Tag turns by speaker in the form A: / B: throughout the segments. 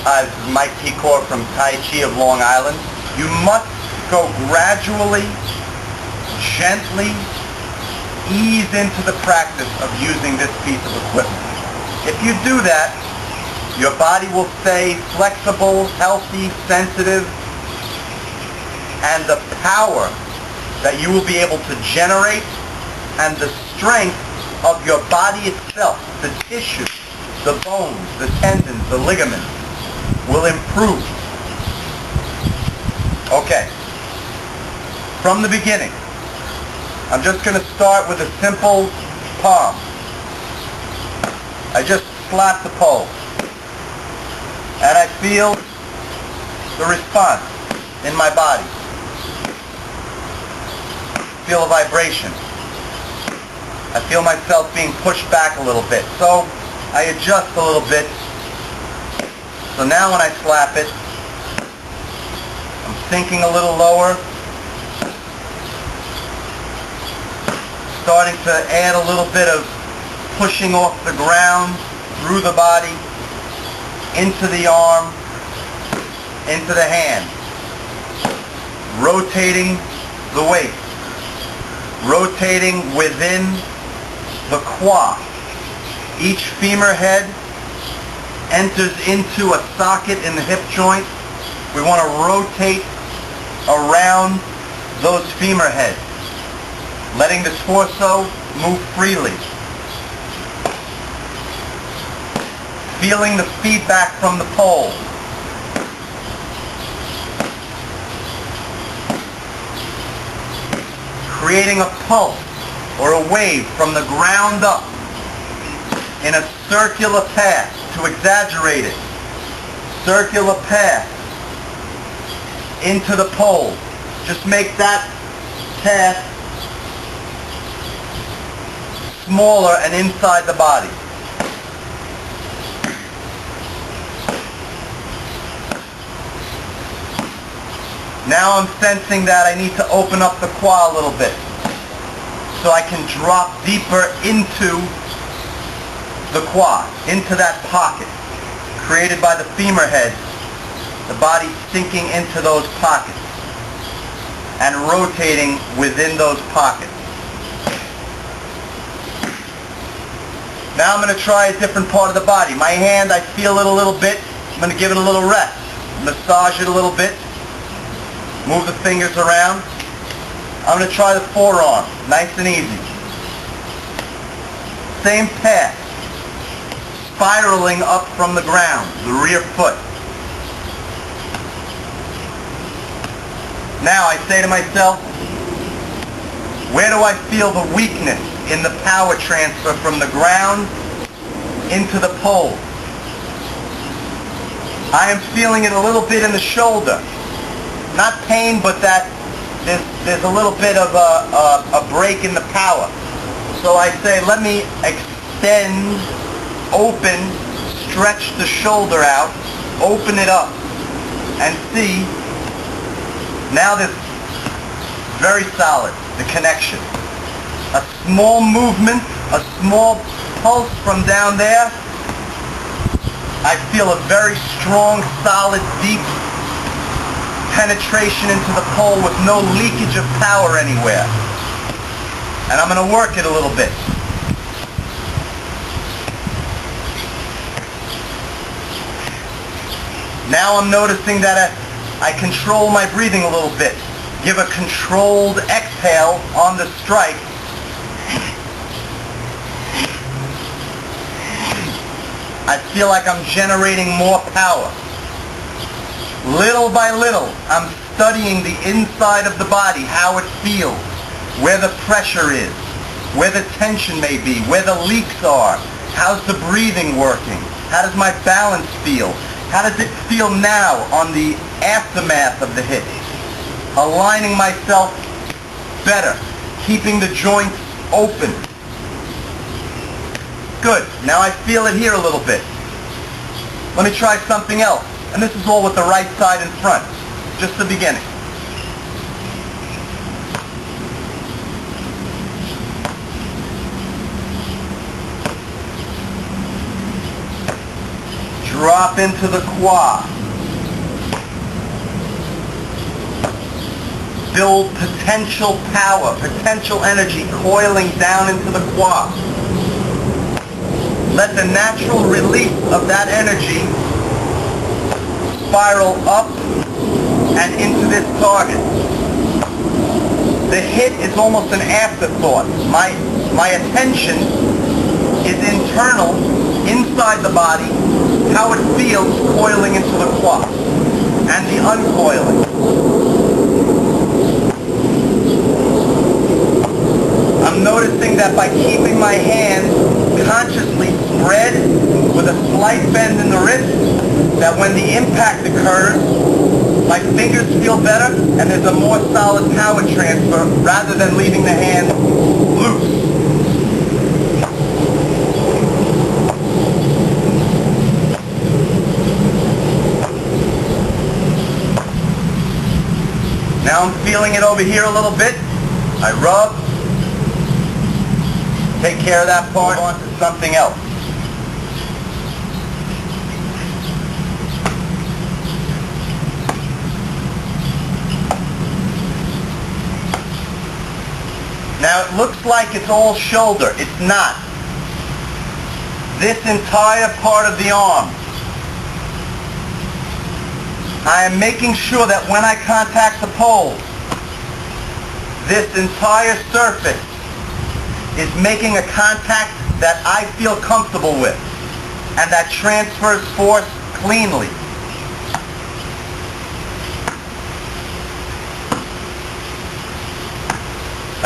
A: as Mike Pekor from Tai Chi of Long Island. You must go gradually, gently, ease into the practice of using this piece of equipment. If you do that, your body will stay flexible, healthy, sensitive, and the power that you will be able to generate and the strength of your body itself, the tissue, the bones, the tendons, the ligaments, will improve. Okay. From the beginning, I'm just going to start with a simple palm. I just slap the pole. And I feel the response in my body. Feel a vibration. I feel myself being pushed back a little bit. So I adjust a little bit. So now when I slap it, I'm sinking a little lower. Starting to add a little bit of pushing off the ground through the body, into the arm, into the hand. Rotating the waist. Rotating within the quad. Each femur head enters into a socket in the hip joint. We want to rotate around those femur heads, letting the torso move freely. Feeling the feedback from the pole. Creating a pulse or a wave from the ground up in a circular path, to exaggerate it. Circular path into the pole. Just make that path smaller and inside the body. Now I'm sensing that I need to open up the quad a little bit so I can drop deeper into the quad, into that pocket created by the femur heads, the body sinking into those pockets and rotating within those pockets. Now I'm going to try a different part of the body. My hand, I feel it a little bit. I'm going to give it a little rest. Massage it a little bit. Move the fingers around. I'm going to try the forearm. Nice and easy. Same path. Spiraling up from the ground, the rear foot. Now I say to myself, where do I feel the weakness in the power transfer from the ground into the pole? I am feeling it a little bit in the shoulder. Not pain, but that there's a little bit of a break in the power. So I say, let me extend, open, stretch the shoulder out, open it up, and see. Now this very solid, the connection. A small movement, a small pulse from down there. I feel a very strong, solid, deep penetration into the pole with no leakage of power anywhere. And I'm going to work it a little bit. Now I'm noticing that I control my breathing a little bit. Give a controlled exhale on the strike. I feel like I'm generating more power. Little by little, I'm studying the inside of the body, how it feels, where the pressure is, where the tension may be, where the leaks are, how's the breathing working, how does my balance feel, how does it feel now on the aftermath of the hit, aligning myself better, keeping the joints open. Good, now I feel it here a little bit. Let me try something else. And this is all with the right side in front. Just the beginning. drop into the quad. Build potential power, potential energy coiling down into the quad. Let the natural release of that energy spiral up and into this target. The hit is almost an afterthought. My attention is internal, inside the body, how it feels coiling into the quad and the uncoiling. I'm noticing that by keeping my hand consciously spread with a slight bend in the wrist, that when the impact occurs, my fingers feel better and there's a more solid power transfer rather than leaving the hand loose. Now I'm feeling it over here a little bit. I rub. Take care of that part, on to something else. Now it looks like it's all shoulder. It's not. This entire part of the arm, I am making sure that when I contact the pole, this entire surface is making a contact that I feel comfortable with and that transfers force cleanly.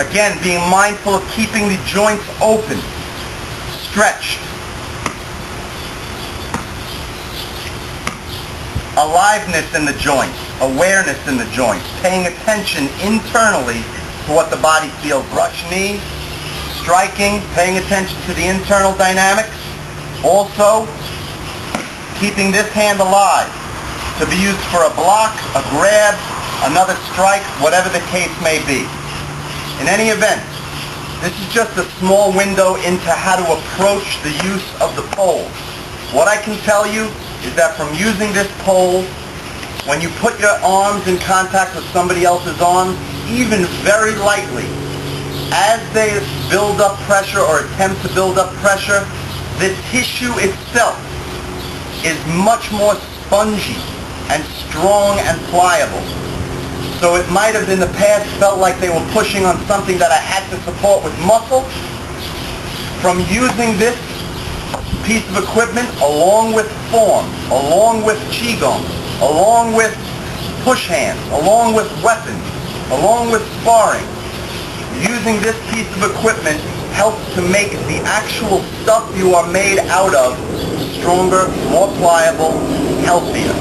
A: Again, being mindful of keeping the joints open, stretched. Aliveness in the joints, awareness in the joints, paying attention internally to what the body feels. Brush knees, striking, paying attention to the internal dynamics. Also, keeping this hand alive to be used for a block, a grab, another strike, whatever the case may be. In any event, this is just a small window into how to approach the use of the pole. What I can tell you is that from using this pole, when you put your arms in contact with somebody else's arms, even very lightly, as they build up pressure or attempt to build up pressure, the tissue itself is much more spongy and strong and pliable. So it might have in the past felt like they were pushing on something that I had to support with muscle. From using this piece of equipment along with form, along with qigong, along with push hands, along with weapons, along with sparring, using this piece of equipment helps to make the actual stuff you are made out of stronger, more pliable, healthier.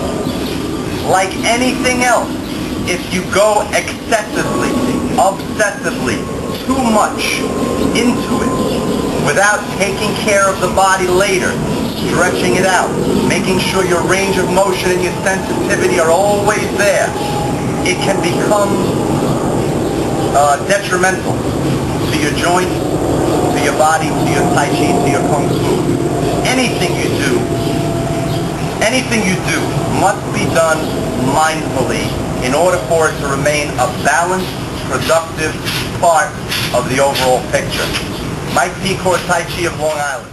A: Like anything else, if you go excessively, obsessively, too much into it, without taking care of the body later, stretching it out, making sure your range of motion and your sensitivity are always there, it can become detrimental to your joints, to your body, to your tai chi, to your kung fu. Anything you do must be done mindfully in order for it to remain a balanced, productive part of the overall picture. Mike Pekor, Tai Chi of Long Island.